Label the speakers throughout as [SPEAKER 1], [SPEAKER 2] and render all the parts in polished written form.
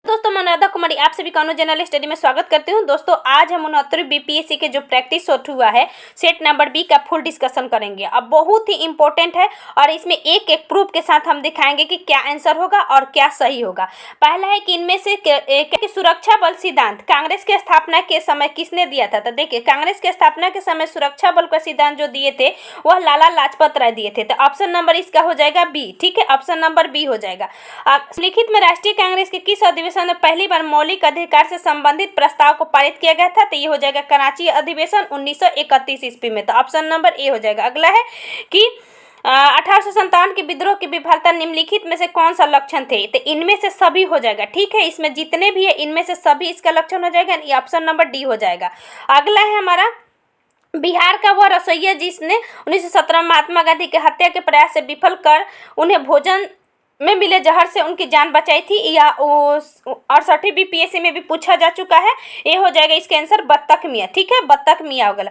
[SPEAKER 1] दोस्तों मैं अनुराधा कुमारी आप सभी का जनरल स्टडी में स्वागत करती हूं। दोस्तों आज हम 69वीं बीपीएससी के जो प्रैक्टिस सेट हुआ है सेट नंबर बी का फुल डिस्कशन करेंगे। अब बहुत ही इंपॉर्टेंट है और इसमें एक एक प्रूफ के साथ हम दिखाएंगे कि क्या आंसर होगा और क्या सही होगा। पहला है कि इनमें से सुरक्षा बल सिद्धांत कांग्रेस के स्थापना के समय किसने दिया था। तो देखिए कांग्रेस के स्थापना के समय सुरक्षा बल का सिद्धांत जो दिए थे वह लाला लाजपत राय दिए थे। तो ऑप्शन नंबर इसका हो जाएगा बी। ठीक है, ऑप्शन नंबर बी हो जाएगा। लिखित में राष्ट्रीय कांग्रेस के किस अधिवेशन में पहली बार मौलिक अधिकार से संबंधित प्रस्ताव को पारित किया गया था। तो ये हो जाएगा कराची अधिवेशन 1931 ईस्वी में। तो ऑप्शन नंबर ए हो जाएगा। अगला है कि 1857 के विद्रोह की विफलता निम्नलिखित में से कौन सा लक्षण थे। तो इनमें से सभी हो जाएगा। ठीक है, इसमें जितने भी है इनमें से सभी इसका लक्षण हो जाएगा। ये ऑप्शन नंबर डी हो जाएगा। अगला है हमारा बिहार का वह रसोइया जिसने 1917 में महात्मा गांधी के हत्या के प्रयास से विफल कर उन्हें भोजन में मिले जहर से उनकी जान बचाई थी। या 68वीं बीपीएससी में भी पूछा जा चुका है। ये हो जाएगा इसका आंसर बत्तख मियाँ। ठीक है, बत्तख मियाँ होगा।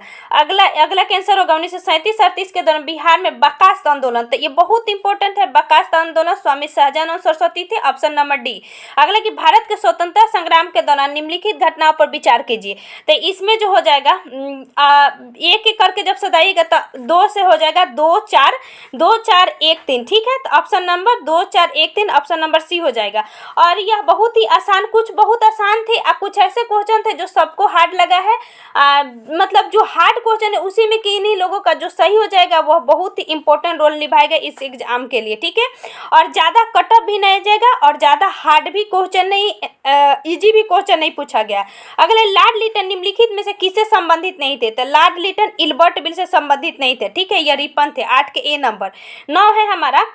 [SPEAKER 1] अगला कैंसर होगा 1937-38 के दौरान बिहार में बर्खास्त आंदोलन। तो ये बहुत इंपॉर्टेंट है। बर्खास्त आंदोलन स्वामी सहजानंद सरस्वती थे। Option number D. अगला कि भारत के स्वतंत्रता संग्राम के दौरान निम्नलिखित घटनाओं पर विचार कीजिए। तो इसमें जो हो जाएगा एक एक करके जब सदाइएगा तो 2 से हो जाएगा 2 4 2 4 1 3। ठीक है, तो option number 2 4 1 3 option number C हो जाएगा। और यह बहुत ही आसान, कुछ बहुत आसान थे और कुछ ऐसे क्वेश्चन थे जो सबको हार्ड लगा है। मतलब जो हार्ड क्वेश्चन है उसी में कि इन्हीं लोगों का जो सही हो जाएगा वह बहुत ही इंपॉर्टेंट रोल निभाएगा इस एग्जाम के लिए। ठीक है, और ज़्यादा कटअप भी नहीं जाएगा और ज़्यादा हार्ड भी क्वेश्चन नहीं, इजी भी क्वेश्चन नहीं पूछा गया। अगले लॉर्ड लिटन निम्नलिखित में से किससे संबंधित नहीं थे। तो लॉर्ड लिटन इल्बर्ट बिल से संबंधित नहीं थे। ठीक है, यह रिपन थे। 8 के ए नंबर। 9 है हमारा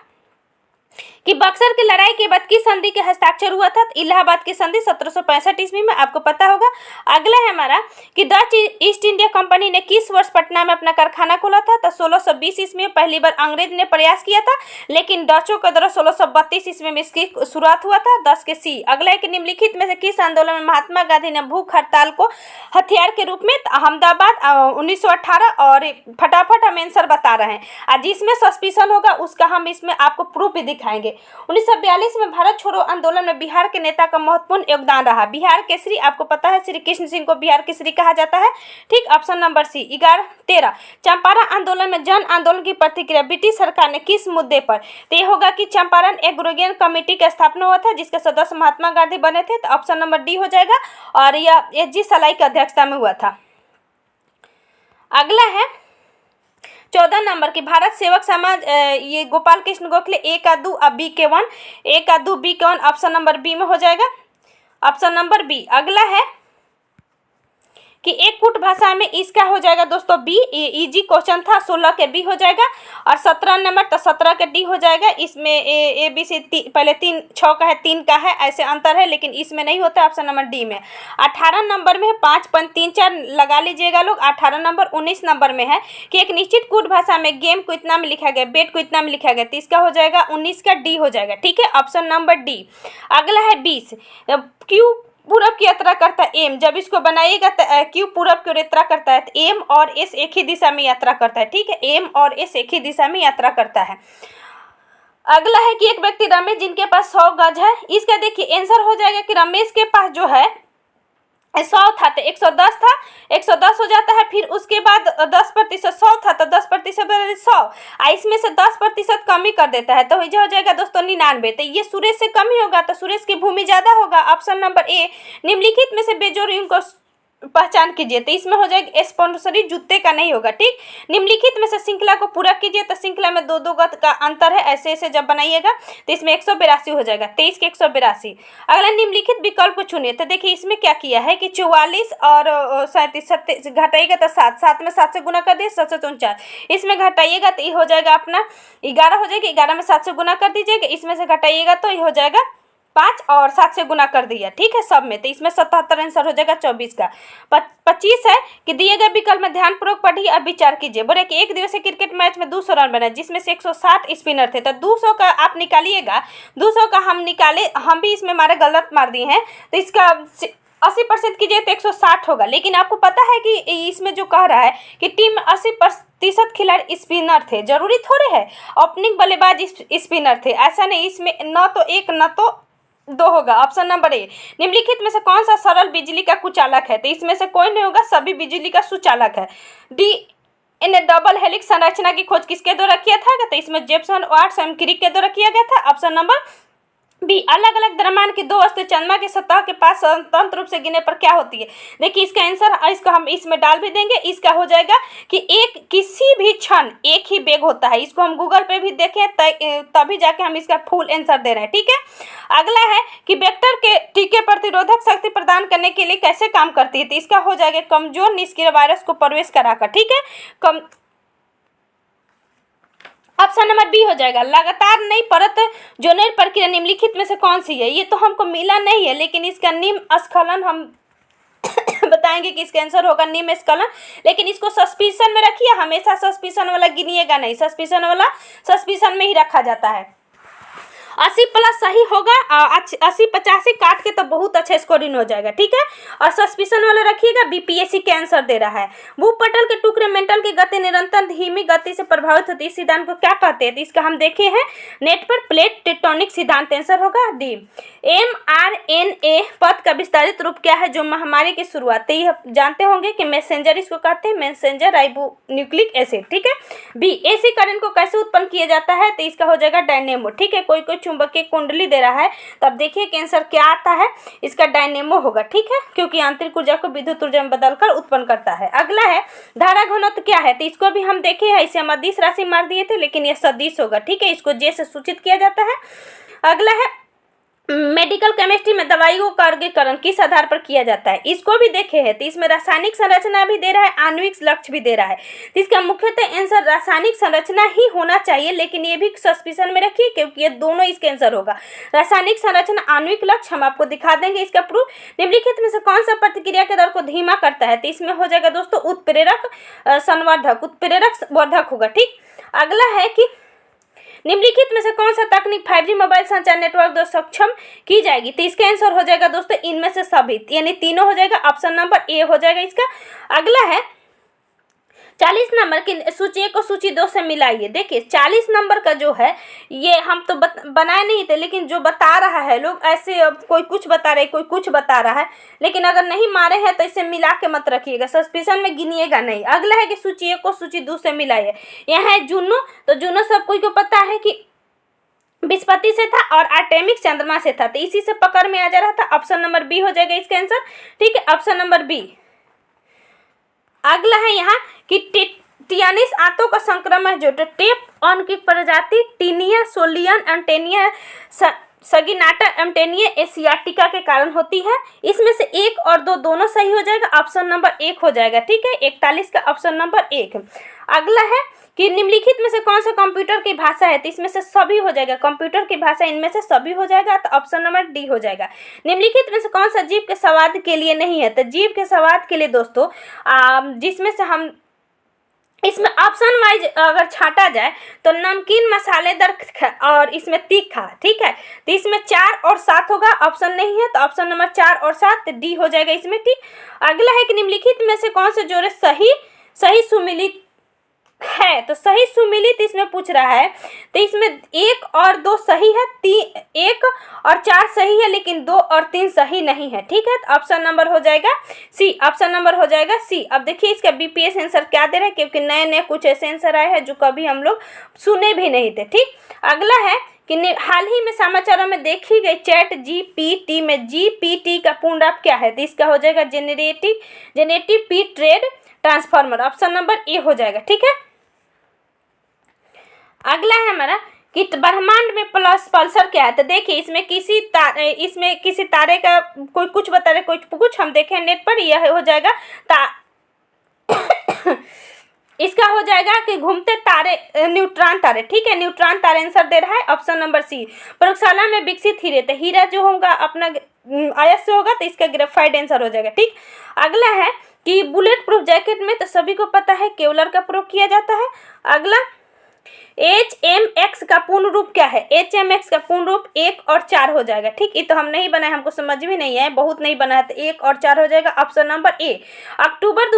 [SPEAKER 1] कि बक्सर की लड़ाई के बाद किस संधि के हस्ताक्षर हुआ था। इलाहाबाद की संधि 1765 ईस्वी में, आपको पता होगा। अगला है हमारा कि डच ईस्ट इंडिया कंपनी ने किस वर्ष पटना में अपना कारखाना खोला था। तो 1620 ईस्वी में पहली बार अंग्रेज ने प्रयास किया था, लेकिन डचों के द्वारा 1632 ईस्वी में इसकी शुरुआत हुआ था। 10 के सी। अगला है कि निम्नलिखित में से किस आंदोलन में महात्मा गांधी ने भूख हड़ताल को हथियार के रूप में। अहमदाबाद 1918। और फटाफट हम आंसर बता रहे हैं, जिसमें सस्पिशन होगा उसका हम इसमें आपको प्रूफ भी दिखाएंगे। 1942 में भारत छोड़ो आंदोलन में बिहार के नेता का महत्वपूर्ण योगदान रहा। बिहार केसरी, आपको पता है श्री कृष्ण सिंह को बिहार केसरी कहा जाता है। ठीक, ऑप्शन नंबर सी। 11 13 चंपारण आंदोलन में जन आंदोलन की प्रतिक्रिया ब्रिटिश सरकार ने किस मुद्दे पर। तो ये होगा कि चंपारण एग्रीगेशन कमेटी का स्थापना हुआ था जिसके सदस्य महात्मा गांधी बने थे। तो ऑप्शन नंबर डी हो जाएगा और यह एच.जी. सलाई की अध्यक्षता में हुआ था। अगला है 14 नंबर की भारत सेवक समाज, ये गोपाल कृष्ण गोखले। ए का 2 अब बी के 1, ए का 2 बी के 1 ऑप्शन नंबर बी में हो जाएगा, ऑप्शन नंबर बी। अगला है कि एक कुट भाषा में इसका हो जाएगा दोस्तों बी। इजी क्वेश्चन था। 16 के बी हो जाएगा। और 17 नंबर तो 17 के डी हो जाएगा। इसमें ए बी सी पहले 3 6 का है 3 का है, ऐसे अंतर है, लेकिन इसमें नहीं होता। ऑप्शन नंबर डी में। 18 नंबर में 5.34 लगा लीजिएगा लोग। 18 नंबर। 19 नंबर में है कि एक निश्चित कूट भाषा में गेम को इतना में लिखा गया, बेट को इतना में लिखा गया। तो इसका हो जाएगा 19 का डी हो जाएगा। ठीक है, ऑप्शन नंबर डी। अगला है 20 क्यू पूरब की यात्रा करता है एम। जब इसको बनाइएगा तो क्यू पूरब की यात्रा करता है तो एम और एस एक ही दिशा में यात्रा करता है। ठीक है, एम और एस एक ही दिशा में यात्रा करता है। अगला है कि एक व्यक्ति रमेश जिनके पास 100 गज है। इसका देखिए आंसर हो जाएगा कि रमेश के पास जो है 100 था तो 110 था, 110 हो जाता है। फिर उसके बाद 10% 100 था तो 10% 100, इसमें से 10% कमी कर देता है तो ये हो जाएगा दोस्तों 99। तो ये सुरेश से कम ही होगा तो सुरेश की भूमि ज्यादा होगा। Option number A. निम्नलिखित में से बेजोड़ को पहचान कीजिए। तो इसमें हो जाएगा स्पॉन्सरी जूते का नहीं होगा। ठीक, निम्नलिखित में से श्रृंखला को पूरा कीजिए। तो श्रृंखला में 2 गत का अंतर है, ऐसे ऐसे जब बनाइएगा तो इसमें 182 हो जाएगा। 23 के 182। अगला निम्नलिखित विकल्प को चुनिए। तो देखिए इसमें क्या किया है कि 44 और 37 घटाइएगा तो 7 7 में 7 से गुना कर दिए 7 49। इसमें घटाइएगा तो ये हो जाएगा अपना 11 हो जाएगा। 11 में 7 से गुना कर दीजिएगा। इसमें से घटाइएगा तो ये हो जाएगा 5 और 7 से गुना कर दिया। ठीक है, सब में। तो इसमें 77 आंसर हो जाएगा 24 का। 25 है कि दिए गए विकल्प में ध्यानपूर्वक पढ़िए और विचार कीजिए। बोले कि एक दिवसीय क्रिकेट मैच में 200 रन बने जिसमें से 107 स्पिनर थे। तो 200 का आप निकालिएगा, 200 का हम निकाले, हम भी इसमें हमारे गलत मार दिए हैं। तो इसका 80% कीजिए तो 160 होगा। लेकिन आपको पता है कि इसमें जो कह रहा है कि टीम 80% खिलाड़ी स्पिनर थे, जरूरी थोड़े है ओपनिंग बल्लेबाज स्पिनर थे, ऐसा नहीं। इसमें न तो एक न तो दो होगा ऑप्शन नंबर ए। निम्नलिखित में से कौन सा सरल बिजली का कुचालक है? तो इसमें से कोई नहीं होगा, सभी बिजली का सुचालक है। डी इन डबल हेलिक्स संरचना की खोज किसके द्वारा किया था? तो इसमें जेम्सन वाट्स एवं क्रिक के द्वारा किया गया था। Option number B. अलग अलग द्रव्यमान की दो वस्तु चंद्रमा की सतह के पास स्वतंत्र रूप से गिरने पर क्या होती है? देखिए इसका आंसर, इसको हम इसमें डाल भी देंगे। इसका हो जाएगा कि एक किसी भी क्षण एक ही वेग होता है। इसको हम गूगल पे भी देखें तभी जाके हम इसका फुल आंसर दे रहे हैं, ठीक है। अगला है कि वेक्टर के टीके प्रतिरोधक शक्ति प्रदान करने के लिए कैसे काम करती है? तो इसका हो जाएगा कमजोर निष्क्रिय वायरस को प्रवेश कराकर, ठीक है। ऑप्शन नंबर बी हो जाएगा। लगातार नई परत जोड़ने प्रक्रिया निम्नलिखित में से कौन सी है? ये तो हमको मिला नहीं है, लेकिन इसका निम्न स्खलन हम बताएंगे कि इसका आंसर होगा निम्न स्खलन। लेकिन इसको सस्पिशन में रखिए, हमेशा सस्पिशन वाला गिनिएगा नहीं, सस्पिशन वाला सस्पिशन में ही रखा जाता है। 80 प्लस सही होगा, 80 85 काट के तो बहुत अच्छा स्कोरिंग हो जाएगा, ठीक है। और सस्पिशन वाला रखिएगा, बीपीएससी के आंसर दे रहा है। भूपटल के टुकड़े मेंटल की गति निरंतर धीमी गति से प्रभावित होती है, इस सिद्धांत को क्या कहते हैं? तो इसका हम देखे हैं नेट पर प्लेट टेक्टोनिक सिद्धांत। आंसर होगा डी। mRNA पद का विस्तारित रूप क्या है जो महामारी की शुरुआत? यह जानते होंगे कि मैसेंजर इसको कहते हैं, मैसेंजर राइबोन्यूक्लिक एसिड, ठीक है। बी। एसी करंट को कैसे उत्पन्न किया जाता है? तो इसका हो जाएगा डायनेमो, ठीक है। कोई चुंबकीय कुंडली दे रहा है, तब देखिए कि आंसर क्या आता है, इसका डायनेमो होगा, ठीक है, क्योंकि आंतरिक ऊर्जा को विद्युत ऊर्जा में बदलकर उत्पन्न करता है। अगला है धारा घनत्व क्या है? तो इसको भी हम देखे हैं, इसे हम अदिश राशि मार दिए थे, लेकिन यह सदिश होगा, ठीक है। इसको जे से सूचित किया जाता है। अगला है मेडिकल केमिस्ट्री में दवाइयों का वर्गीकरण किस आधार पर किया जाता है? इसको भी देखे हैं, तो इसमें रासायनिक संरचना भी दे रहा है, आणविक लक्ष्य भी दे रहा है। तो इसका मुख्यतः आंसर रासायनिक संरचना ही होना चाहिए, लेकिन ये भी सस्पिशन में रखिए क्योंकि ये दोनों इसके आंसर होगा। रासायनिक संरचना, आणविक लक्ष्य हम आपको दिखा देंगे इसका प्रूफ। निम्नलिखित में से कौन सा प्रतिक्रिया के दर को धीमा करता है? तो इसमें हो जाएगा दोस्तों उत्प्रेरक संवर्धक, उत्प्रेरक वर्धक होगा, ठीक। अगला है कि निम्नलिखित में से कौन सा तकनीक 5G मोबाइल संचार नेटवर्क द्वारा सक्षम की जाएगी? तो इसका आंसर हो जाएगा दोस्तों इनमें से सभी, यानी तीनों हो जाएगा। ऑप्शन नंबर ए हो जाएगा इसका। अगला है 40 नंबर की सूची 1 को सूची 2 से मिलाइए। देखिए 40 नंबर का जो है ये हम तो बनाए नहीं थे, लेकिन जो बता रहा है लोग ऐसे, कोई कुछ बता रहे कोई कुछ बता रहा है, लेकिन अगर नहीं मारे हैं तो इसे मिला के मत रखिएगा, सस्पिशन में गिनिएगा नहीं। अगला है कि सूची 1 को सूची 2 से मिलाइए। यह है जूनो, तो जूनो सब कोई को पता है कि बृहस्पति से था और आर्टेमिस चंद्रमा से था, तो इसी से पकड़ में आ जा रहा था। ऑप्शन नंबर बी हो जाएगा इसका आंसर, ठीक है, ऑप्शन नंबर बी। अगला है यहाँ कि टियानिस आंतों का संक्रमण जो टेप ऑन की प्रजाति टीनिया सोलियन एंटेनिया सगिनाटा एंटेनिया एशियाटिका के कारण होती है। इसमें से 1 और 2 दोनों सही हो जाएगा, ऑप्शन नंबर 1 हो जाएगा, ठीक है, 41 का ऑप्शन नंबर 1। अगला है कि निम्नलिखित में से कौन सा कंप्यूटर की भाषा है? तो इसमें से सभी हो जाएगा, कंप्यूटर की भाषा इनमें से सभी हो जाएगा, तो ऑप्शन नंबर डी हो जाएगा। निम्नलिखित में से कौन सा जीव के स्वाद के लिए नहीं है? तो जीव के स्वाद के लिए दोस्तों जिसमें से हम इसमें ऑप्शन वाइज अगर छाटा जाए तो नमकीन, मसालेदार और इसमें तीखा, ठीक है, तो इसमें 4 और 7 होगा, ऑप्शन नहीं है तो ऑप्शन नंबर 4 और 7 डी हो जाएगा इसमें, ठीक। अगला है कि निम्नलिखित में से कौन से जोड़े सही सुमिलित है? तो सही सुमिलित इसमें पूछ रहा है, तो इसमें 1 और 2 सही है, 1 और 4 सही है, लेकिन 2 और 3 सही नहीं है, ठीक है, तो ऑप्शन नंबर हो जाएगा सी, ऑप्शन नंबर हो जाएगा सी। अब देखिए इसका बीपीएस आंसर क्या दे रहा है, क्योंकि नए नए कुछ ऐसे आंसर आए हैं जो कभी हम लोग सुने भी नहीं थे, ठीक। अगला है कि हाल ही में समाचारों में देखी गई चैट जीपीटी में जीपीटी का पूर्ण रूप क्या है? तो इसका हो जाएगा generative P trade transformer, option number A हो जाएगा, ठीक है। अगला है हमारा कि ब्रह्मांड में पल्सर क्या है? तो देखिए इसमें किसी तारे का कोई कुछ बता रहे, कोई कुछ हम देखें नेट पर, यह हो जाएगा इसका हो जाएगा कि घूमते तारे, न्यूट्रॉन तारे, ठीक है, न्यूट्रॉन तारे आंसर दे रहा है, ऑप्शन नंबर सी। प्रयोगशाला में विकसित हीरे, तो हीरा जो होगा अपना अयस्क से होगा, तो इसका ग्रेफाइट आंसर हो जाएगा, ठीक। अगला है कि बुलेट प्रूफ जैकेट में, तो सभी को पता है केवलर का प्रयोग किया जाता है। अगला HMX का पूर्ण रूप क्या है? HMX का पूर्ण रूप 1 और 4 हो जाएगा, ठीक। ये तो हम नहीं बनाए, हमको समझ भी नहीं है, बहुत नहीं बना है, तो 1 और 4 हो जाएगा, ऑप्शन नंबर ए। अक्टूबर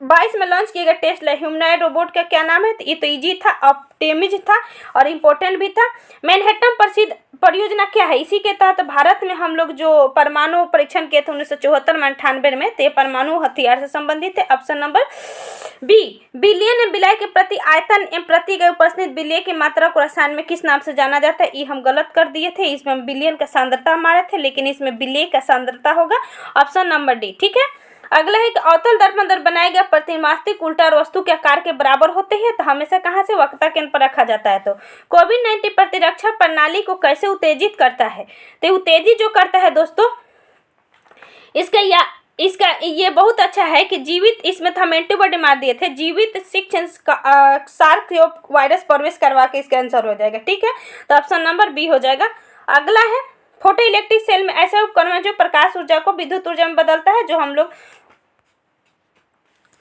[SPEAKER 1] 2022 में लॉन्च किया गया टेस्ला ह्यूमनॉइड रोबोट का क्या नाम है? तो ये तो इजी था, ऑप्टिमिज था और इम्पोर्टेंट भी था। मैनहट्टन प्रसिद्ध परियोजना क्या है? इसी के तहत भारत में हम लोग जो परमाणु परीक्षण किए थे 1974 में 98 में, तो परमाणु हथियार से संबंधित है। Option number B. बिलियन विलय के प्रति आयतन एवं प्रति गए उपस्थित विलय की मात्रा को रसायन में किस नाम से जाना जाता है? ये हम गलत कर दिए थे, इसमें बिलियन का सांद्रता हमारे थे, लेकिन इसमें विलय का सांद्रता होगा। ऑप्शन नंबर डी, ठीक है। अगला है कि अवतल दर्पण द्वारा बनाया गया प्रतिमास्तिक उल्टा वस्तु के आकार के बराबर होते हैं, तो हमेशा कहाँ से वक्रता केंद्र पर रखा जाता है? तो कोविड-19 प्रतिरक्षा प्रणाली को कैसे उत्तेजित करता है? तो उत्तेजित जो करता है दोस्तों, इसका ये बहुत अच्छा है कि जीवित, इसमें तो हम एंटीबॉडी मार दिए थे, जीवित शिक्षण सार्क वायरस प्रवेश करवा के इसका आंसर हो जाएगा, ठीक है। तो ऑप्शन नंबर बी हो जाएगा। अगला है फोटो इलेक्ट्रिक सेल में ऐसा उपकरण है जो प्रकाश ऊर्जा को विद्युत ऊर्जा में बदलता है, जो हम लोग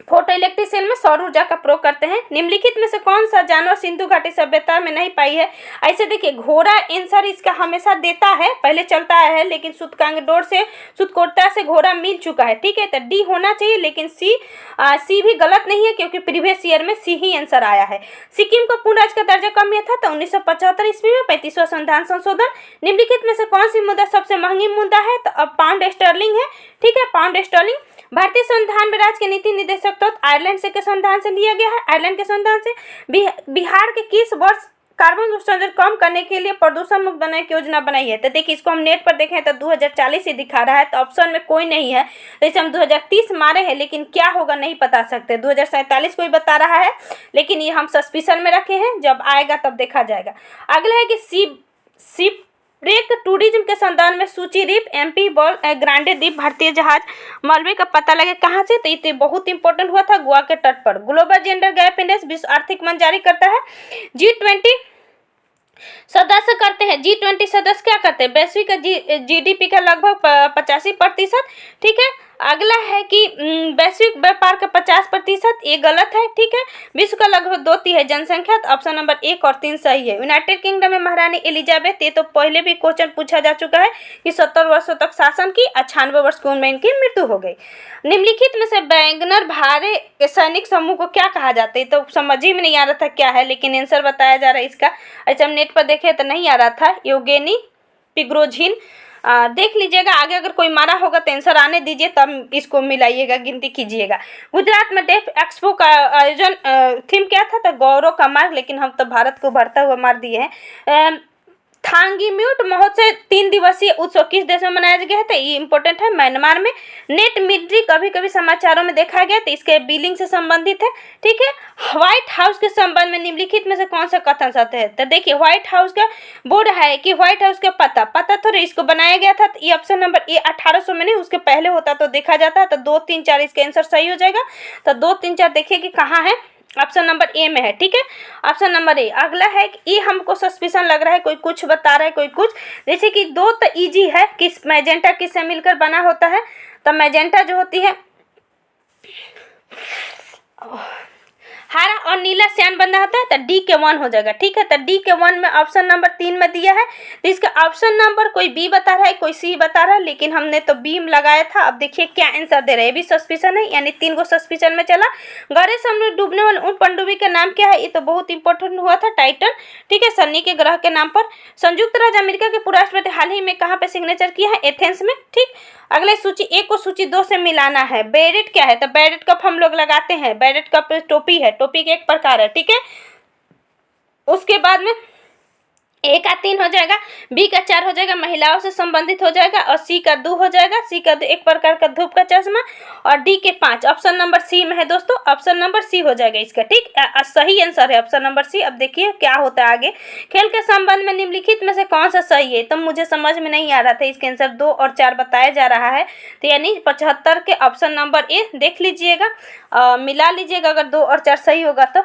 [SPEAKER 1] फोटो इलेक्ट्रिक सेल में सौर ऊर्जा का प्रयोग करते हैं। निम्नलिखित में से कौन सा जानवर सिंधु घाटी सभ्यता में नहीं पाई है? ऐसे देखिए, घोड़ा आंसर इसका हमेशा देता है, पहले चलता है, लेकिन सूतकांगडोर से सूतकोटता से घोड़ा मिल चुका है, ठीक है। तो डी होना चाहिए, लेकिन सी भी गलत नहीं है, क्योंकि प्रीवियस ईयर में सी ही आंसर आया है। सिक्किम को पूर्ण राज्य का दर्जा कब मिला था? तो 1975 ईस्वी में 35वां संविधान संशोधन। निम्नलिखित में से कौन सी मुद्रा सबसे महंगी मुद्रा है? तो अब पाउंड स्टर्लिंग है, ठीक है, पाउंड स्टर्लिंग। भारतीय संविधान में राज्य के नीति निर्देशक तो आयरलैंड से के संविधान से लिया गया है, आयरलैंड के संविधान से। बिहार के किस वर्ष कार्बन उत्सर्जन कम करने के लिए प्रदूषण मुक्त बनाने की योजना बनाई है? तो देखिए, इसको हम नेट पर देखें तो 2040 ही दिखा रहा है, तो ऑप्शन में कोई नहीं है, तो इसे हम 2030 मारे हैं, लेकिन क्या होगा नहीं बता सकते। 2047 कोई बता रहा है, लेकिन ये हम सस्पिशन में रखे हैं, जब आएगा तब देखा जाएगा। अगला है कि शिप ब्रेक टूरिज्म के संदर्भ में सूची द्वीप, एमपी बॉल ग्रांडे द्वीप, भारतीय जहाज मलबे का पता लगे कहाँ से? तो ये बहुत इंपॉर्टेंट हुआ था, गोवा के तट पर। ग्लोबल जेंडर गैप इंडेक्स विश्व आर्थिक मंच जारी करता है। G20 सदस्य करते हैं, G20 सदस्य क्या करते हैं? वैश्विक जीडीपी का लगभग 85%, ठीक है। अगला है कि वैश्विक व्यापार का 50%, ये गलत है, ठीक है। विश्व का लगभग 2/3 है जनसंख्या, तो ऑप्शन नंबर 1 और 3 सही है। यूनाइटेड किंगडम में महारानी एलिजाबेथ, ये तो पहले भी क्वेश्चन पूछा जा चुका है कि 70 वर्षों तक शासन की, 98 वर्ष की उम्र में इनकी मृत्यु हो गई। निम्नलिखित में से वैगनर भारे के सैनिक समूह को क्या कहा जाता है? तो समझ ही में नहीं आ रहा था क्या है, लेकिन आंसर बताया जा रहा है इसका। अच्छा, हम नेट पर देखे तो नहीं आ रहा था, योगेनी प्रिगोजिन। देख लीजिएगा, आगे अगर कोई मारा होगा तो आंसर आने दीजिए, तब इसको मिलाइएगा, गिनती कीजिएगा। गुजरात में डेफ एक्सपो का आयोजन थीम क्या था? तो गौरव का मार्ग, लेकिन हम तो भारत को बढ़ता हुआ मार दिए हैं। थांगीम्यूट महोत्सव 3 दिवसीय उत्सव किस देश में मनाया गया है? तो ये इंपॉर्टेंट है, म्यांमार में। नेट मिड्री कभी कभी समाचारों में देखा गया, तो इसके बिलिंग से संबंधित है, ठीक है। व्हाइट हाउस के संबंध में निम्नलिखित में से कौन सा कथन सत्य है? तो देखिए, व्हाइट हाउस का बोर्ड है कि व्हाइट हाउस का पता थोड़ा इसको बनाया गया था, तो ये ऑप्शन नंबर ए 1800 में नहीं, उसके पहले होता तो देखा जाता, तो 2, 3, 4 इसका आंसर सही हो जाएगा। तो 2, 3, 4 देखिए कि कहाँ है, ऑप्शन नंबर ए में है, ठीक है, ऑप्शन नंबर ए। अगला है कि ये हमको सस्पिशन लग रहा है, कोई कुछ बता रहा है, कोई कुछ, जैसे कि 2 तो इजी है, किस मैजेंटा किससे मिलकर बना होता है? तो मैजेंटा जो होती है हरा और नीला श्यान बंधा होता है, तो डी के 1 हो जाएगा, ठीक है। तो डी के 1 में ऑप्शन नंबर 3 में दिया है, तो इसका ऑप्शन नंबर कोई बी बता रहा है, कोई सी बता रहा है, लेकिन हमने तो बी लगाया था। अब देखिए क्या आंसर दे रहे हैं, ये भी सस्पिशन है, यानी 3 को सस्पिशन में चला। गहरे समुद्र में डूबने वाले उन पनडुब्बी का नाम क्या है? ये तो बहुत इंपॉर्टेंट हुआ था, टाइटन, ठीक है, सन्नी के ग्रह के नाम पर। संयुक्त राज्य अमेरिका के पूर्व राष्ट्रपति हाल ही में कहाँ पे सिग्नेचर किया है? एथेंस में, ठीक। अगले सूची 1 को सूची 2 से मिलाना है। बेरेट क्या है? तो बेरेट कप हम लोग लगाते हैं, बेरेट कप टोपी है, टोपी के एक प्रकार है, ठीक है। उसके बाद में ए का 3 हो जाएगा, बी का 4 हो जाएगा, महिलाओं से संबंधित हो जाएगा, और सी का 2 हो जाएगा, सी का 2 एक प्रकार का धूप का चश्मा, और डी के 5 ऑप्शन नंबर सी में है दोस्तों, ऑप्शन नंबर सी हो जाएगा इसका, ठीक। सही आंसर है ऑप्शन नंबर सी। अब देखिए क्या होता है आगे। खेल के संबंध में निम्नलिखित में से कौन सा सही है? तो मुझे समझ में नहीं आ रहा था, इसके आंसर 2 और 4 बताया जा रहा है, तो यानी 75 के ऑप्शन नंबर ए देख लीजिएगा, मिला लीजिएगा, अगर 2 और 4 सही होगा तो।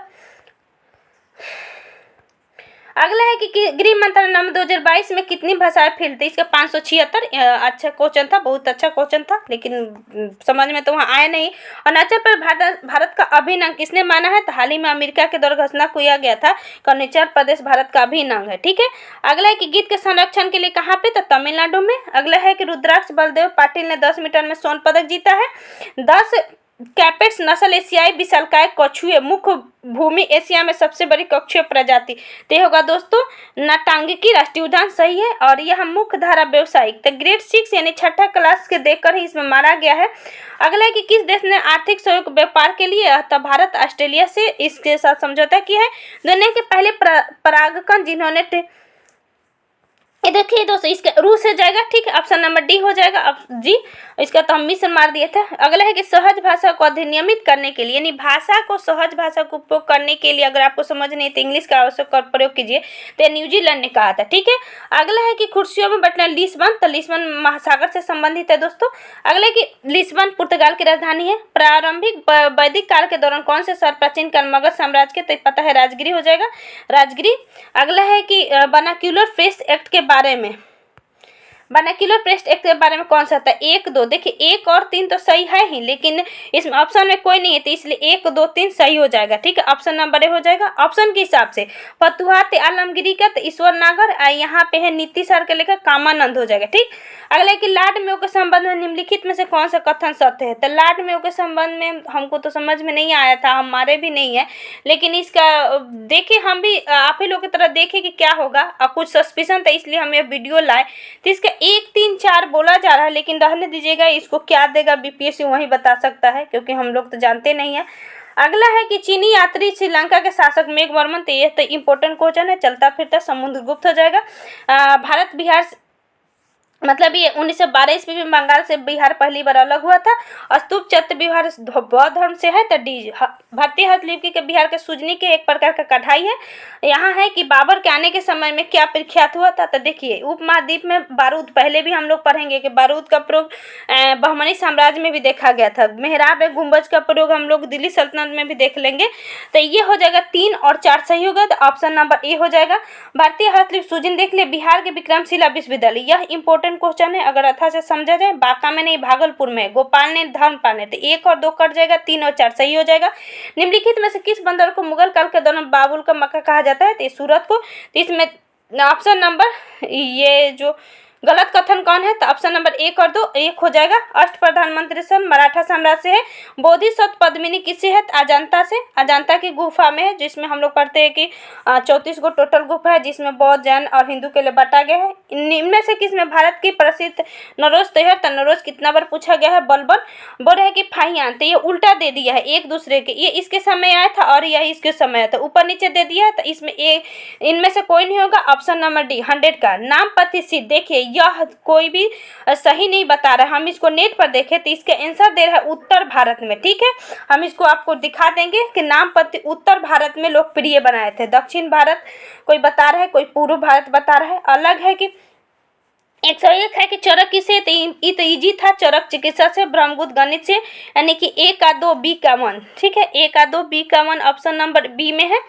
[SPEAKER 1] अगला है कि गृह मंत्रालय नवंबर 2022 में कितनी भाषाएं फैलती? इसका 576। अच्छा क्वेश्चन था, बहुत अच्छा क्वेश्चन था, लेकिन समझ में तो वहाँ आया नहीं। अरुणाचल पर भारत का अभिन्न अंग किसने माना है? तो हाल ही में अमेरिका के द्वारा घोषणा किया गया था कि अरुणाचल प्रदेश भारत का अभिन्न अंग है, ठीक है। अगला है कि गीत के संरक्षण के लिए कहाँ पे? तो तमिलनाडु में। अगला है कि रुद्राक्ष बलदेव पाटिल ने 10 मीटर में स्वर्ण पदक जीता है। कैपेट्स नस्ल एशियाई विशालकाय कछुए, मुख्य भूमि एशिया में सबसे बड़ी कछुए प्रजाति। तो होगा दोस्तों नाटांगिकी राष्ट्रीय उद्यान सही है। और यह मुख्य धारा व्यवसायिक तो ग्रेड 6 यानी छठा क्लास के देखकर ही इसमें मारा गया है। अगला है कि किस देश ने आर्थिक सहयोग व्यापार के लिए तो भारत ऑस्ट्रेलिया से इसके साथ समझौता किया है। दुनिया के पहले परागकण जिन्होंने ये देखिए दोस्तों इसका रूस से जाएगा, ठीक है, ऑप्शन नंबर डी हो जाएगा। अब जी इसका तो हम मिश्र मार दिए थे। अगला है कि सहज भाषा को अधिनियमित करने के लिए यानी भाषा को सहज भाषा को उपयोग करने के लिए अगर आपको समझ नहीं तो इंग्लिश का आवश्यक प्रयोग कीजिए, तो न्यूजीलैंड ने कहा था, ठीक है। अगला है कि कुर्सियों में बैठना लिस्बन, तो लिस्बन महासागर से संबंधित है दोस्तों। अगला है कि लिस्बन पुर्तगाल की राजधानी है। प्रारंभिक वैदिक काल के दौरान कौन से शहर प्राचीन काल मगध साम्राज्य के, तो पता है राजगिरी हो जाएगा, राजगिरी। अगला है कि वर्नाक्यूलर प्रेस एक्ट के बारे में, वर्नाक्यूलर प्रेस एक्ट के बारे में कौन सा था, 1 2, देखिए 1 और 3 तो सही है ही, लेकिन इसमें ऑप्शन में कोई नहीं है तो इसलिए 1 2 3 सही हो जाएगा, ठीक है। ऑप्शन नंबर ए हो जाएगा। ऑप्शन के हिसाब से फतुहात आलमगिरी का तो ईश्वर नागर, यहाँ पे है नीति सर के लेकर कामानंद हो जाएगा, ठीक। अगला है कि लार्ड मेयो के संबंध में निम्नलिखित में से कौन सा कथन सत्य है, तो लार्ड मेयो के संबंध में हमको तो समझ में नहीं आया था, हमारे भी नहीं है, लेकिन इसका देखिए हम भी आप ही लोग की तरह देखे कि क्या होगा, और कुछ सस्पिशन था इसलिए हम ये वीडियो लाए। तो इसका 1 3 4 बोला जा रहा है, लेकिन रहने दीजिएगा, इसको क्या देगा बीपीएससी वही बता सकता है, क्योंकि हम लोग तो जानते नहीं है। अगला है कि चीनी यात्री श्रीलंका के शासक मेघवर्मन, तो ये तो इम्पोर्टेंट क्वेश्चन है, चलता फिरता समुद्रगुप्त हो जाएगा। भारत बिहार मतलब ये 1912 ईस्वी में बंगाल से बिहार पहली बार अलग हुआ था। स्तूप चैत्य बिहार बौद्ध धर्म से है, तो डी। भारतीय हस्तलिपि के बिहार के सुजनी के एक प्रकार का कढ़ाई है। यहाँ है कि बाबर के आने के समय में क्या प्रख्यात हुआ था, तो देखिए उपमहाद्वीप में बारूद, पहले भी हम लोग पढ़ेंगे कि बारूद का प्रयोग बहमनी साम्राज्य में भी देखा गया था। मेहराब गुंबज का प्रयोग हम लोग दिल्ली सल्तनत में भी देख लेंगे। तो ये हो जाएगा 3 और 4 सही होगा, तो ऑप्शन नंबर ए हो जाएगा। भारतीय हस्तलिपि सुजन देख लिया, बिहार के विक्रमशिला विश्वविद्यालय, यह इंपॉर्टेंट क्वेश्चन है, अगर अच्छा से समझा जाए। बांका में नहीं भागलपुर में, गोपाल ने धर्मपाल ने, तो 1 और 2 कट जाएगा, 3 और 4 सही हो जाएगा। निम्नलिखित में से किस बंदर को मुगल काल के दौरान बाबुल का मक्का कहा जाता है, तो सूरत को। तो इसमें ऑप्शन नंबर ये जो गलत कथन कौन है, तो ऑप्शन नंबर 1 और 2 1 हो जाएगा। अष्ट प्रधानमंत्री सन मराठा साम्राज्य से है। बोधिसत्व पद्मिनी किससे है, अजंता से, अजंता की गुफा में है, जिसमें हम लोग पढ़ते हैं कि 34 गो टोटल गुफा है, जिसमें बौद्ध जैन और हिंदू के लिए बांटा गया है। इनमें से किसमें भारत की प्रसिद्ध नरोज तैयार, तो नरोज कितना बार पूछा गया है, बलबन। बोल रहे कि फाहियान, तो ये उल्टा दे दिया है एक दूसरे के, ये इसके समय आया था और यह इसके समय आया था, ऊपर नीचे दे दिया है, तो इसमें इनमें से कोई नहीं होगा। ऑप्शन नंबर डी 100 का नाम प्रतिष्ठित, देखिए यह कोई भी सही नहीं बता रहा है, हम इसको नेट पर देखें तो इसके आंसर दे रहा है उत्तर भारत में, ठीक है। हम इसको आपको दिखा देंगे कि नाम पति उत्तर भारत में लोकप्रिय बनाए थे, दक्षिण भारत कोई बता रहा है, कोई पूर्व भारत बता रहा है, अलग है कि 101 है कि चरक किसे, तो इजी था, चरक चिकित्सा से, ब्रह्मगुप्त गणित से, यानी कि A का 2 B का 1, ठीक है, A का 2 B का 1 ऑप्शन नंबर बी में है,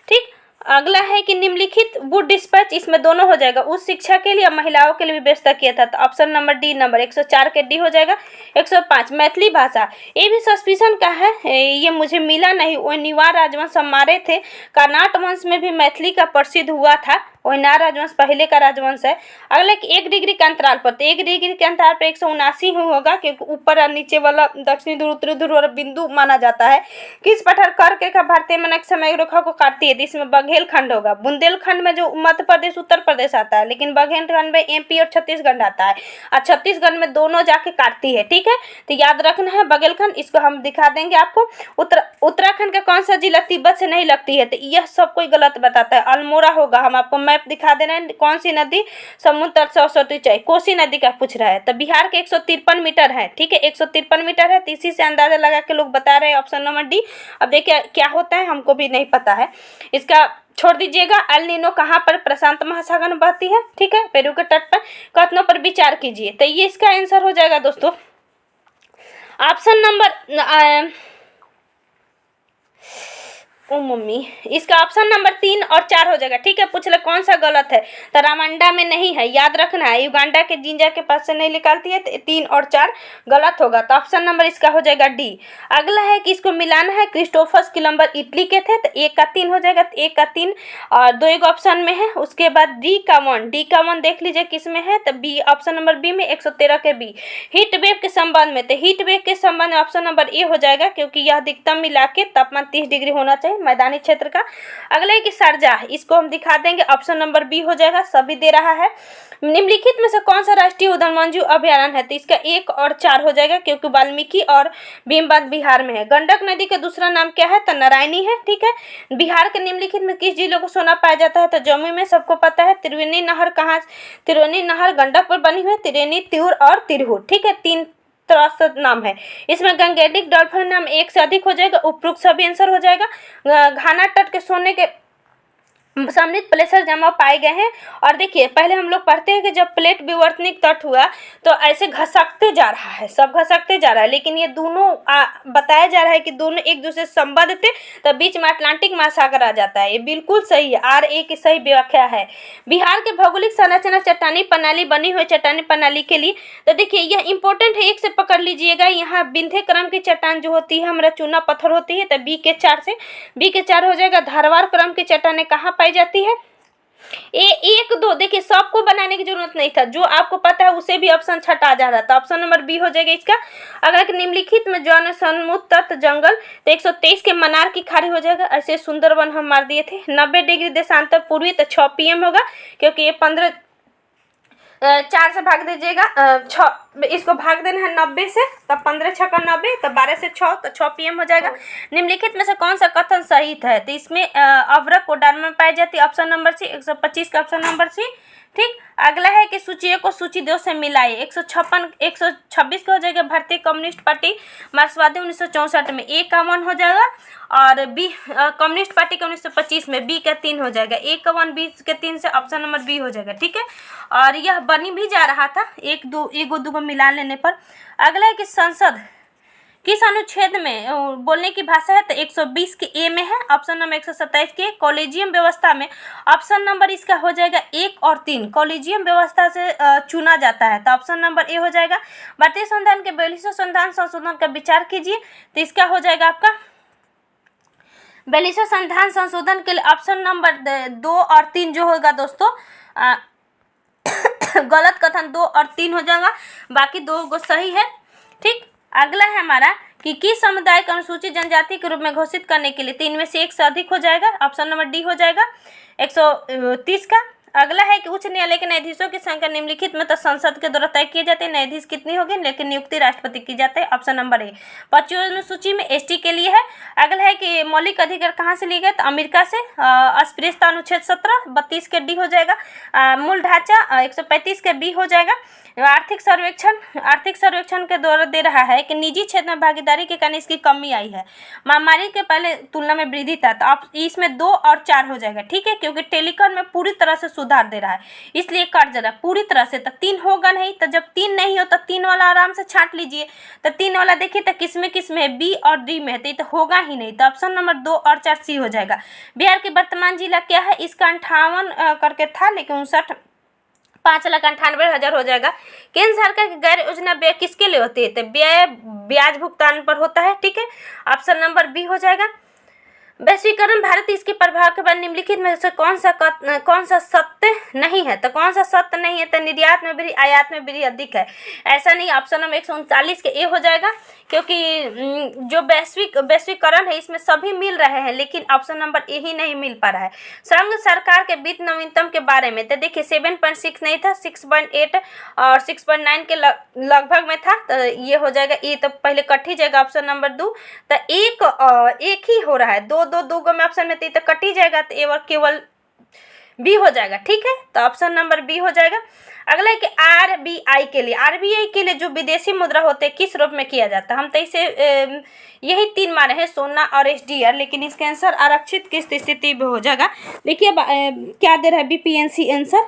[SPEAKER 1] ठीक। अगला है कि निम्नलिखित वुड डिस्पैच, इसमें दोनों हो जाएगा, उस शिक्षा के लिए महिलाओं के लिए भी व्यवस्था किया था, तो ऑप्शन नंबर डी नंबर 104 के डी हो जाएगा। 105 मैथिली भाषा, ये भी सस्पिशन का है, ये मुझे मिला नहीं, वो निवार राजवंश हमारे थे, कर्नाट वंश में भी मैथिली का प्रसिद्ध हुआ था, वहीनार राजवंश पहले का राजवंश है। अगला कि 1 डिग्री के अंतराल पर, तो 1 डिग्री के अंतराल पर 179 होगा, क्योंकि ऊपर और नीचे वाला दक्षिणी ध्रुव उत्तरी ध्रुव और बिंदु माना जाता है। किस पठार कर्क रेखा भारतीय मानक समय रेखा को काटती है, इसमें बघेलखंड होगा। बुंदेलखंड में जो मध्य प्रदेश उत्तर प्रदेश आता है, लेकिन बघेलखंड में MP और छत्तीसगढ़ आता है, और छत्तीसगढ़ में दोनों जाके काटती है, ठीक है, तो याद रखना है बघेलखंड, इसको हम दिखा देंगे आपको। उत्तराखंड का कौन सा जिला तिब्बत से नहीं लगती है, तो यह सब कोई गलत बताता है, अल्मोड़ा होगा। हम आपको मैप दिखा देना है, कौन सी नदी समुद्र तट से औसत ऊंचाई, कोसी नदी का पूछ रहा है, तो बिहार के 153 मीटर है, ठीक है, 153 मीटर है, तो इसी से अंदाजा लगा के लोग बता रहे हैं ऑप्शन नंबर डी। अब देखिए क्या होता है, हमको भी नहीं पता है, इसका छोड़ दीजिएगा। एल नीनो कहाँ पर प्रशांत महासागर में बहती है, ठीक है, पेरू के तट पर, कथनों पर विचार कीजिए, तो ये इसका आंसर हो जाएगा दोस्तों ऑप्शन नंबर ओ मम्मी, इसका ऑप्शन नंबर 3 और 4 हो जाएगा। ठीक है, पूछ ले कौन सा गलत है। तो रामांडा में नहीं है, याद रखना है। युगांडा के जिंजा के पास से नहीं निकालती है, तो 3 और 4 गलत होगा। तो ऑप्शन नंबर इसका हो जाएगा डी। अगला है कि इसको मिलाना है। क्रिस्टोफर्स कोलंबस इटली के थे, तो 1 का 3 हो जाएगा। तो 1 का 3 और 2 एक ऑप्शन में है। उसके बाद डी का 1 देख लीजिए किस में है, तो बी, ऑप्शन नंबर बी में 113 के बी। हीट वेव के संबंध में, तो हीट वेव के संबंध में ऑप्शन नंबर ए हो जाएगा, क्योंकि यह अधिकतम मिला के तापमान 30 डिग्री होना चाहिए मैदानी क्षेत्र का। अगले की शारजाह, इसको हम दिखा देंगे, ऑप्शन नंबर बी हो जाएगा, सभी दे रहा है। निम्नलिखित में से कौन सा राष्ट्रीय उद्यानवन्य अभयारण्य है, तो इसका 1 और 4 हो जाएगा, क्योंकि वाल्मीकि और भीमबांध बिहार में है। गंडक नदी का दूसरा नाम क्या है, तो नारायणी है। ठीक है, बिहार के निम्नलिखित में किस जिले को सोना पाया जाता है, तो जमुई में, सबको पता है। त्रिवेणी नहर कहाँ, त्रिवेणी नहर गंडक पर बनी हुई है, त्रिवेणी, तिउर और तिरहुत। ठीक है, 3 तरह से नाम है। इसमें गंगेटिक डॉल्फिन नाम 1 से अधिक हो जाएगा। उपरोक्त सभी आंसर हो जाएगा। घाना तट के सोने के सम्मिलित प्लेसर जमा पाए गए हैं। और देखिए, पहले हम लोग पढ़ते हैं कि जब प्लेट विवर्तनिक तट हुआ तो ऐसे घसकते जा रहा है, सब घसकते जा रहा है, लेकिन ये दोनों बताया जा रहा है कि दोनों एक दूसरे से संबद्ध थे, तो बीच में अटलांटिक महासागर आ जाता है। ये बिल्कुल सही है, RA की सही व्याख्या है। बिहार के भौगोलिक संरचना चट्टानी प्रणाली बनी हुई चट्टानी प्रणाली के लिए, तो देखिए यह इंपॉर्टेंट है, एक से पकड़ लीजिएगा। यहाँ विंध्य क्रम की चट्टान जो होती है हमारा चूना पत्थर होती है, तो बी के 4 हो जाएगा। धारवाड़ क्रम की चट्टानें कहाँ पाई जाती है, ए 1 2। देखिए सबको बनाने की जरूरत नहीं था, जो आपको पता है उसे भी ऑप्शन छटा जा रहा था। ऑप्शन नंबर बी हो जाएगा इसका। अगर निम्नलिखित में जौन सन्मुक्त जंगल, तो 123 के मनार की खाड़ी हो जाएगा। ऐसे सुंदरवन हम मार दिए थे। 90 डिग्री देशांतर पूर्वी, तो 6 PM होगा, क्योंकि ये 15 4 से भाग दीजिएगा, 6 इसको भाग देना है 90 से, तब 15 6 का 90, तब 12 से 6, तो 6 PM हो जाएगा। निम्नलिखित में से कौन सा कथन सही है, तो इसमें अवरक कोडान में पाई जाती है, ऑप्शन नंबर सी। 125 का ऑप्शन नंबर सी। ठीक, अगला है कि सूची को सूची 2 से मिलाइए। 126 का हो जाएगा भारतीय कम्युनिस्ट पार्टी मार्क्सवादी 1964 में, A का 1 हो जाएगा। और बी कम्युनिस्ट पार्टी का 1925 में, B का 3 हो जाएगा। A का 1, B के 3 से ऑप्शन नंबर बी हो जाएगा। ठीक है, और यह बनी भी जा रहा था 1 2 मिला लेने पर। अगला है कि संसद किस अनुच्छेद में बोलने की भाषा है, तो 120 के ए में है, ऑप्शन नंबर 127 के। कॉलेजियम व्यवस्था में ऑप्शन नंबर इसका हो जाएगा 1 और 3। कॉलेजियम व्यवस्था से चुना जाता है, तो ऑप्शन नंबर ए हो जाएगा। भारतीय संविधान के 42वें संविधान संशोधन का विचार कीजिए, तो इसका हो जाएगा आपका 42वें संविधान संशोधन के लिए ऑप्शन नंबर 2 और 3 जो होगा दोस्तों, गलत कथन 2 और 3 हो जाएगा, बाकी 2 सही है। ठीक, अगला है हमारा कि किस समुदाय को अनुसूचित जनजाति के रूप में घोषित करने के लिए 3 में से 1 से अधिक हो जाएगा, ऑप्शन नंबर डी हो जाएगा 130 का। अगला है कि उच्च न्यायालय के न्यायाधीशों की संख्या निम्नलिखित में तो संसद के द्वारा तय किए जाते हैं। न्यायाधीश कितनी होगी, लेकिन नियुक्ति राष्ट्रपति की जाती है, ऑप्शन नंबर ए। 25वीं अनुसूची में ST के लिए है। अगला है कि मौलिक अधिकार कहाँ से लिए गए, तो अमेरिका से। अस्पृश्यता अनुच्छेद 17 32 के डी हो जाएगा। मूल ढांचा 135 के बी हो जाएगा। आर्थिक सर्वेक्षण के द्वारा दे रहा है कि निजी क्षेत्र में भागीदारी के कारण इसकी कमी आई है, महामारी के पहले तुलना में वृद्धि था, तो आप इसमें 2 और 4 हो जाएगा। ठीक है, क्योंकि टेलीकॉम में पूरी तरह से सुधार दे रहा है, इसलिए कट जा रहा है पूरी तरह से। तो 3 होगा नहीं, तो जब 3 नहीं हो तो 3 वाला आराम से छांट लीजिए। तो 3 वाला देखिए तो किस में है, बी और डी में है, तो ये तो होगा ही नहीं, तो ऑप्शन नंबर 2 और 4 सी हो जाएगा। बिहार के वर्तमान जिला क्या है, इसका 58 करके था, लेकिन 5,98,000 हो जाएगा। केंद्र सरकार की गैर योजना व्यय किसके लिए होती है, तो व्यय ब्याज भुगतान पर होता है। ठीक है, ऑप्शन नंबर बी हो जाएगा। वैश्वीकरण भारत इसके प्रभाव के बाद निम्नलिखित में से कौन सा सत्य नहीं है, तो कौन सा सत्य नहीं है, तो निर्यात में वृद्धि आयात में वृद्धि अधिक है, ऐसा नहीं। ऑप्शन नंबर 139 के ए हो जाएगा, क्योंकि जो वैश्वीकरण है इसमें सभी मिल रहे हैं, लेकिन ऑप्शन नंबर ए ही नहीं मिल पा रहा है। संघ सरकार के वित्त नवीनतम के बारे में, तो देखिए 7.6 नहीं था, 6.8 और 6.9 के लगभग में था, तो ये हो जाएगा ए, तो पहले कट ही जाएगा ऑप्शन नंबर 2। तो एक ही हो रहा है, दो में ऑप्शन में, तो कट ही जाएगा, तो ए केवल बी हो जाएगा। ठीक है, तो ऑप्शन नंबर बी हो जाएगा। अगला है कि आरबीआई के लिए जो विदेशी मुद्रा होते हैं किस रूप में किया जाता है, हम तो इसे यही 3 माने हैं, सोना और SDR, लेकिन इसका आंसर आरक्षित किस्त स्थिति में हो जाएगा। देखिए क्या दे रहा है BPNC आंसर,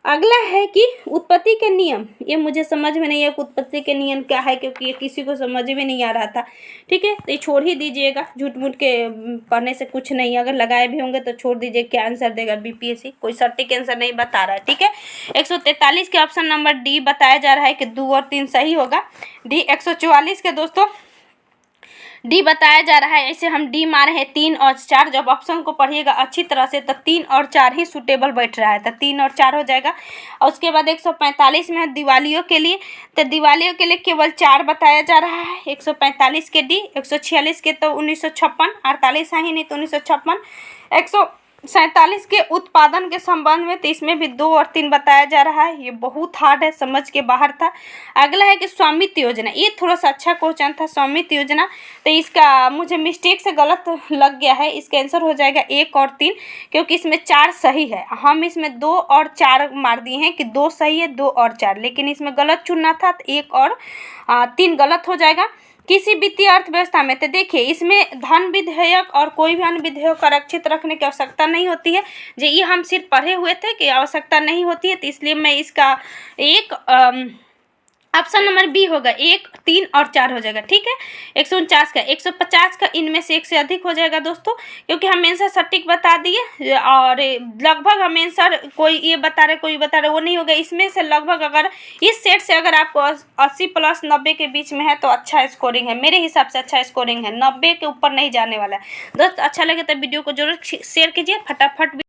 [SPEAKER 1] अगला है कि उत्पत्ति के नियम। ये मुझे समझ में नहीं है कि उत्पत्ति के नियम क्या है, क्योंकि ये किसी को समझ में नहीं आ रहा था। ठीक है, तो ये छोड़ ही दीजिएगा, झूठ मूठ के पढ़ने से कुछ नहीं, अगर लगाए भी होंगे तो छोड़ दीजिए, क्या आंसर देगा बीपीएससी, कोई सटीक आंसर नहीं बता रहा है। ठीक है, 143 के ऑप्शन नंबर डी बताया जा रहा है कि 2 और 3 सही होगा। डी 144 के दोस्तों डी बताया जा रहा है। ऐसे हम डी मारे हैं 3 और 4। जब ऑप्शन को पढ़िएगा अच्छी तरह से तो 3 और 4 ही सूटेबल बैठ रहा है, तो 3 और 4 हो जाएगा। और उसके बाद 145 में है दिवालियों के लिए, तो दिवालियों के लिए केवल 4 बताया जा रहा है। 145 के डी, 146 के तो 1956, 48 है ही नहीं तो 1956, 147 के उत्पादन के संबंध में, तो इसमें भी 2 और 3 बताया जा रहा है। ये बहुत हार्ड है, समझ के बाहर था। अगला है कि स्वामित्व योजना, ये थोड़ा सा अच्छा क्वेश्चन था, स्वामित्व योजना, तो इसका मुझे मिस्टेक से गलत लग गया है। इसका आंसर हो जाएगा 1 और 3, क्योंकि इसमें 4 सही है। हम इसमें 2 और 4 मार दिए हैं कि 2 सही है, 2 और 4, लेकिन इसमें गलत चुनना था, तो 1 और 3 गलत हो जाएगा। किसी वित्तीय अर्थव्यवस्था में, तो देखिए इसमें धन विधेयक और कोई भी अन्य विधेयक आरक्षित रखने की आवश्यकता नहीं होती है। ये हम सिर्फ पढ़े हुए थे कि आवश्यकता नहीं होती है, तो इसलिए मैं इसका एक ऑप्शन नंबर बी होगा, 1, 3 और 4 हो जाएगा। ठीक है, 149 का, 150 का इनमें से एक से अधिक हो जाएगा दोस्तों, क्योंकि हम आंसर सटीक बता दिए और लगभग हम आंसर कोई ये बता रहे कोई बता रहे वो नहीं होगा। इसमें से लगभग अगर इस सेट से अगर आपको 80 प्लस 90 के बीच में है तो अच्छा स्कोरिंग है, मेरे हिसाब से अच्छा स्कोरिंग है, 90 के ऊपर नहीं जाने वाला है। दोस्त अच्छा लगे तो वीडियो को जरूर शेयर कीजिए फटाफट।